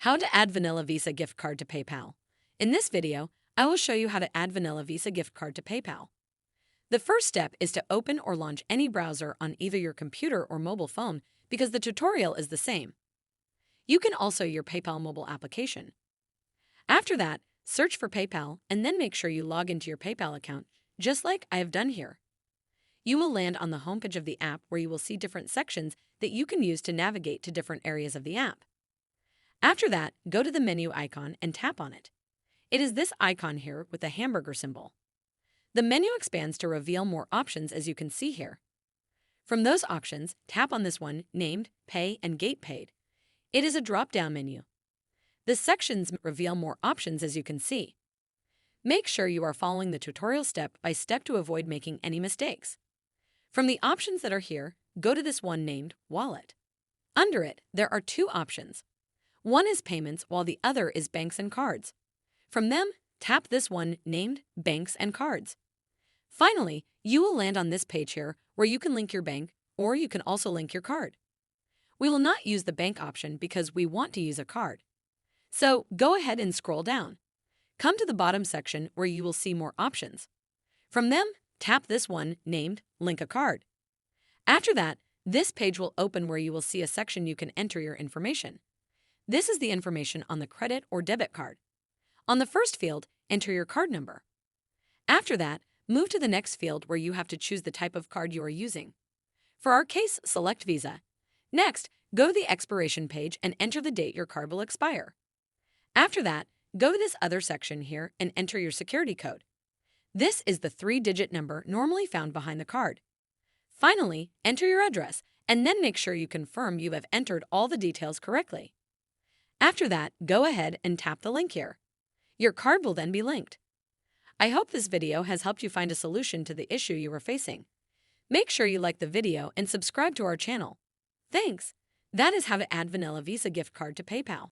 How to add Vanilla Visa gift card to PayPal. In this video, I will show you how to add Vanilla Visa gift card to PayPal. The first step is to open or launch any browser on either your computer or mobile phone because the tutorial is the same. You can also use your PayPal mobile application. After that, search for PayPal and then make sure you log into your PayPal account, just like I have done here. You will land on the homepage of the app where you will see different sections that you can use to navigate to different areas of the app. After that, go to the menu icon and tap on it. It is this icon here with the hamburger symbol. The menu expands to reveal more options as you can see here. From those options, tap on this one named Pay and Gate Paid. It is a drop-down menu. The sections reveal more options as you can see. Make sure you are following the tutorial step by step to avoid making any mistakes. From the options that are here, go to this one named Wallet. Under it, there are two options. One is Payments while the other is Banks and Cards. From them, tap this one named Banks and Cards. Finally, you will land on this page here where you can link your bank or you can also link your card. We will not use the bank option because we want to use a card. So go ahead and scroll down. Come to the bottom section where you will see more options. From them, tap this one named Link a Card. After that, this page will open where you will see a section you can enter your information. This is the information on the credit or debit card. On the first field, enter your card number. After that, move to the next field where you have to choose the type of card you are using. For our case, select Visa. Next, go to the expiration page and enter the date your card will expire. After that, go to this other section here and enter your security code. This is the 3-digit number normally found behind the card. Finally, enter your address and then make sure you confirm you have entered all the details correctly. After that, go ahead and tap the link here. Your card will then be linked. I hope this video has helped you find a solution to the issue you are facing. Make sure you like the video and subscribe to our channel. Thanks! That is how to add Vanilla Visa gift card to PayPal.